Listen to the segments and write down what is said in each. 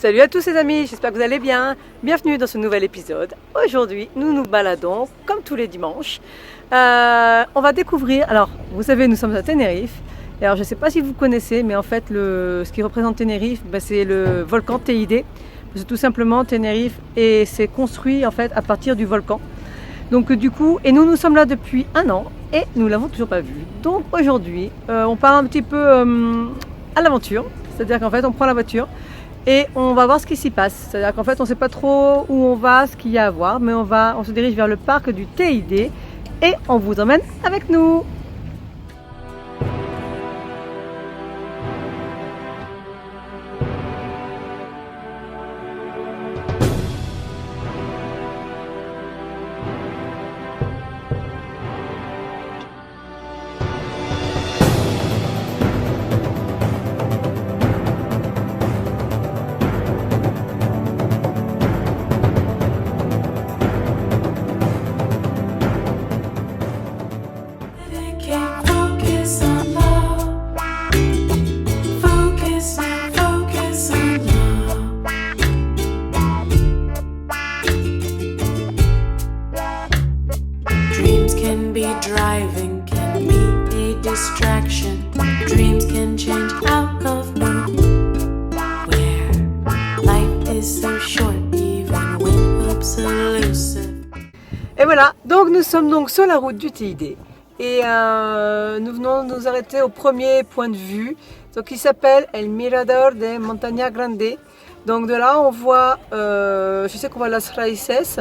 Salut à tous les amis, j'espère que vous allez bien. Bienvenue dans ce nouvel épisode. Aujourd'hui, nous nous baladons comme tous les dimanches. On va découvrir, alors vous savez, nous sommes à Tenerife. Et alors je ne sais pas si vous connaissez, mais en fait ce qui représente Tenerife, c'est le volcan TID. Parce que tout simplement Tenerife s'est construit en fait à partir du volcan. Donc du coup, et nous sommes là depuis 1 an et nous ne l'avons toujours pas vu. Donc aujourd'hui, on part un petit peu à l'aventure. C'est-à-dire qu'en fait on prend la voiture et on va voir ce qui s'y passe. C'est-à-dire qu'en fait on ne sait pas trop où on va, ce qu'il y a à voir, mais on se dirige vers le parc du TID et on vous emmène avec nous. Driving can be a distraction. Dreams can change out of nowhere. Life is so short, even when hope's elusive. Et voilà, donc nous sommes donc sur la route du TID et nous venons nous arrêter au premier point de vue, donc il s'appelle El Mirador de Montaña Grande. Donc de là on voit, je sais qu'on voit Las Raíces.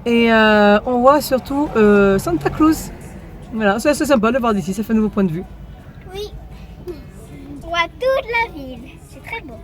Et on voit surtout Santa Cruz. Voilà, c'est assez sympa de voir d'ici, ça fait un nouveau point de vue. Oui, on voit toute la ville, c'est très beau.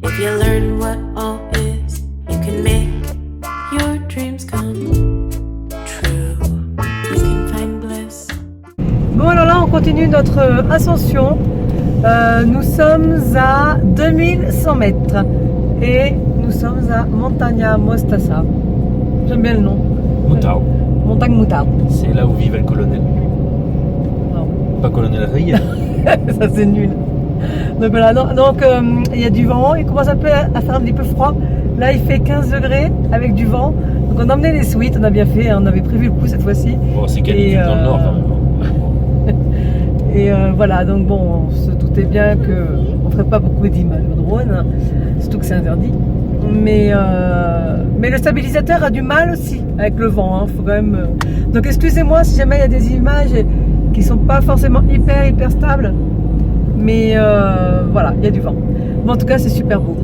If you learn what all is, you can make your dreams come true. You can find bliss. Bon alors là on continue notre ascension. Nous sommes à 2100 mètres et nous sommes à Montaña Mostaza. J'aime bien le nom. Moutard. Montagne Moutard. C'est là où vivait le colonel. Non. Pas colonel Rey. Ça c'est nul. Donc voilà, donc il y a du vent, il commence un peu à faire un petit peu froid. Là il fait 15 degrés avec du vent. Donc on a emmené les sweats, on a bien fait, on avait prévu le coup cette fois-ci. Bon, c'est canicule dans le nord quand même. Et voilà, donc bon, on se doutait bien qu'on ne ferait pas beaucoup d'images au drone, hein, surtout que c'est interdit. Mais le stabilisateur a du mal aussi avec le vent, hein, faut quand même. Donc excusez-moi si jamais il y a des images qui sont pas forcément hyper stables, mais voilà, il y a du vent. Bon, en tout cas, c'est super beau.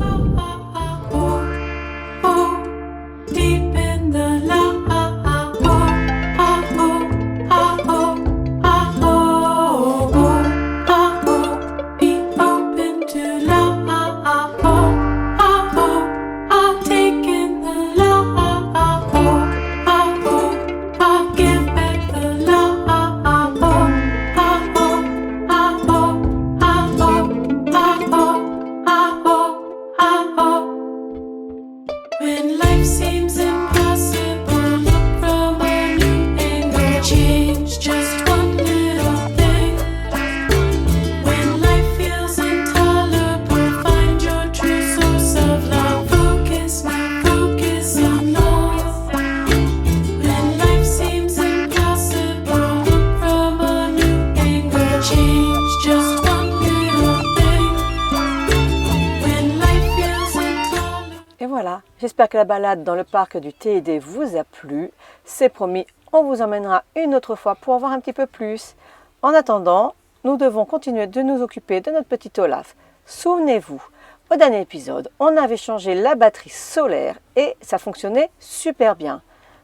Voilà, j'espère que la balade dans le parc du TED vous a plu. C'est promis, on vous emmènera une autre fois pour en voir un petit peu plus. En attendant, nous devons continuer de nous occuper de notre petit Olaf. Souvenez-vous, au dernier épisode, on avait changé la batterie solaire et ça fonctionnait super bien.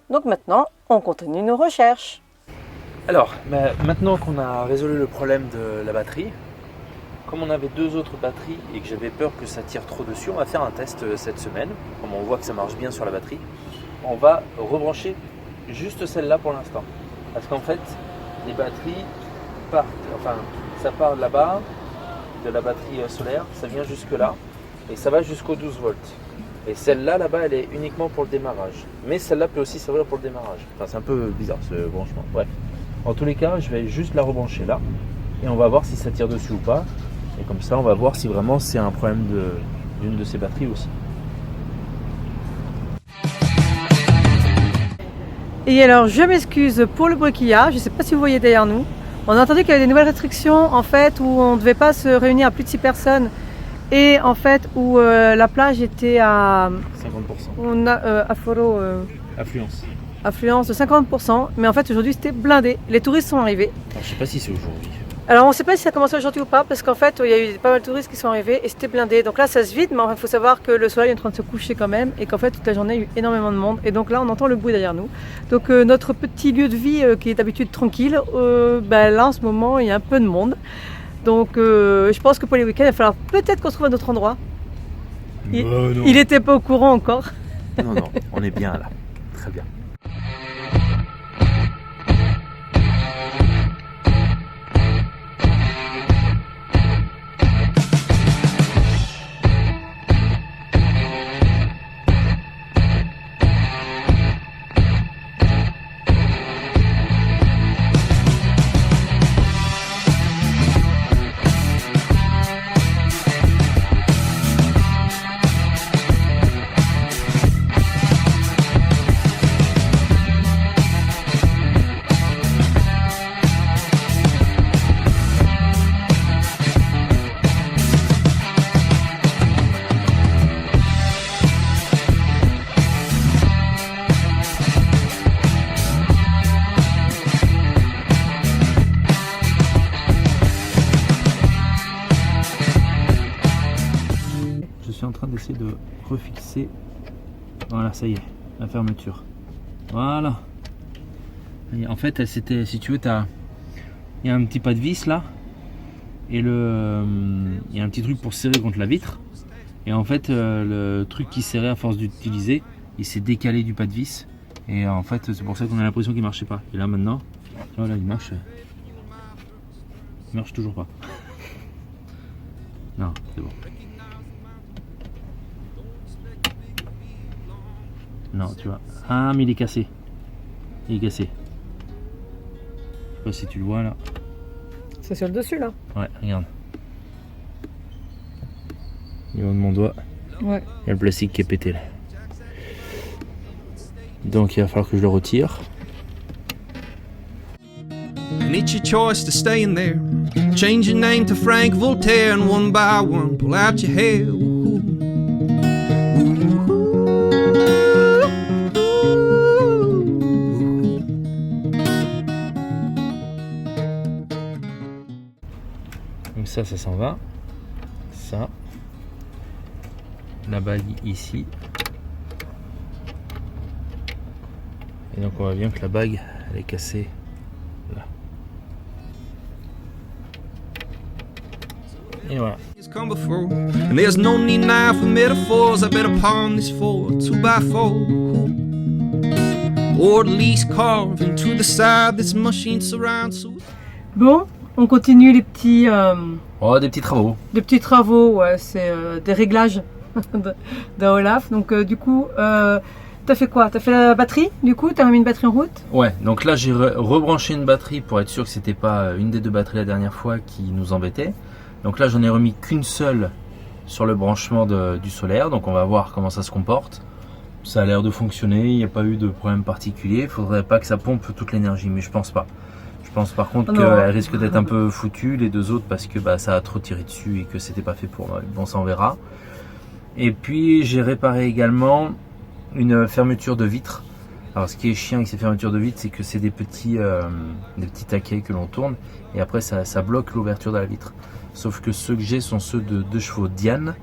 Donc maintenant, on continue nos recherches. Alors, maintenant qu'on a résolu le problème de la batterie, comme on avait 2 autres batteries et que j'avais peur que ça tire trop dessus, on va faire un test cette semaine. Comme on voit que ça marche bien sur la batterie, on va rebrancher juste celle-là pour l'instant. Parce qu'en fait, les batteries partent, enfin, ça part là-bas, de la batterie solaire, ça vient jusque là et ça va jusqu'aux 12 volts. Et celle-là, là-bas, elle est uniquement pour le démarrage. Mais celle-là peut aussi servir pour le démarrage. Enfin, c'est un peu bizarre ce branchement. Bref. En tous les cas, je vais juste la rebrancher là et on va voir si ça tire dessus ou pas. Et comme ça, on va voir si vraiment c'est un problème d'une de ces batteries aussi. Et alors, je m'excuse pour le bruit qu'il y a. Je ne sais pas si vous voyez derrière nous. On a entendu qu'il y avait des nouvelles restrictions en fait où on ne devait pas se réunir à plus de 6 personnes et en fait où la plage était à 50%. On a affluence de 50%, mais en fait aujourd'hui c'était blindé. Les touristes sont arrivés. Alors, je sais pas si c'est aujourd'hui. Alors on ne sait pas si ça a commencé aujourd'hui ou pas parce qu'en fait il y a eu pas mal de touristes qui sont arrivés et c'était blindé. Donc là ça se vide, mais il faut savoir que le soleil est en train de se coucher quand même et qu'en fait toute la journée il y a eu énormément de monde et donc là on entend le bruit derrière nous. Donc notre petit lieu de vie qui est d'habitude tranquille, là en ce moment il y a un peu de monde. Donc je pense que pour les week-ends il va falloir peut-être qu'on se trouve à un autre endroit. Il n'était pas au courant encore. Non, on est bien là. Très bien. En train d'essayer de refixer. Voilà, ça y est, la fermeture. Voilà. Et en fait, c'était, si tu veux, il y a un petit pas de vis là, et il y a un petit truc pour serrer contre la vitre. Et en fait, le truc qui serrait à force d'utiliser, il s'est décalé du pas de vis. Et en fait, c'est pour ça qu'on a l'impression qu'il marchait pas. Et là maintenant, voilà, il marche toujours pas. Non, c'est bon. Non, tu vois. Ah, mais il est cassé. Il est cassé. Je sais pas si tu le vois là. C'est sur le dessus là. Ouais, regarde. Au niveau de mon doigt. Ouais. Il y a le plastique qui est pété là. Donc il va falloir que je le retire. And it's your choice to stay in there. Change your name to Frank Voltaire, and one by one pull out your hair. Ooh. Donc ça s'en va. Ça. La bague ici. Et donc on voit bien que la bague elle est cassée là. Et voilà. It's come before, and there's no need now for metaphors. I better pawn this for 2x4, or at least carve into the side this machine surrounds. Bon, on continue les petits. Oh, des petits travaux. Des petits travaux, ouais, c'est des réglages de Olaf. Donc du coup, t'as fait quoi? T'as fait la batterie du coup? T'as remis une batterie en route? Ouais, donc là j'ai rebranché une batterie pour être sûr que c'était pas une des 2 batteries la dernière fois qui nous embêtait. Donc là j'en ai remis qu'une seule sur le branchement du solaire, donc on va voir comment ça se comporte. Ça a l'air de fonctionner, il n'y a pas eu de problème particulier. Il faudrait pas que ça pompe toute l'énergie, mais je pense pas. Je pense par contre qu'elle risque d'être un peu foutue les 2 autres parce que ça a trop tiré dessus et que c'était pas fait pour. Bon, ça on verra. Et puis j'ai réparé également une fermeture de vitre. Alors ce qui est chiant avec ces fermetures de vitre, c'est que c'est des petits taquets que l'on tourne et après ça bloque l'ouverture de la vitre. Sauf que ceux que j'ai sont ceux de 2 chevaux Diane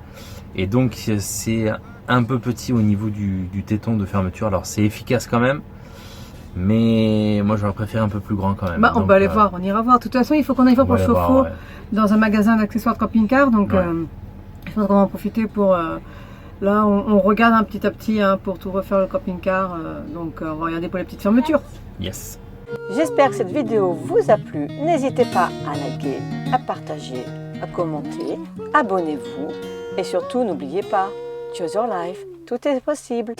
et donc c'est un peu petit au niveau du téton de fermeture. Alors c'est efficace quand même, mais moi j'aurais préféré un peu plus grand quand même. Bah, on va aller voir, on ira voir. De toute façon, il faut qu'on aille voir pour le chauffe-eau dans un magasin d'accessoires de camping-car. Donc il faudra en profiter pour... Là, on regarde un petit à petit pour tout refaire le camping-car. Donc on va regarder pour les petites fermetures. Yes. J'espère que cette vidéo vous a plu. N'hésitez pas à liker, à partager, à commenter. Abonnez-vous. Et surtout, n'oubliez pas, choose your life. Tout est possible.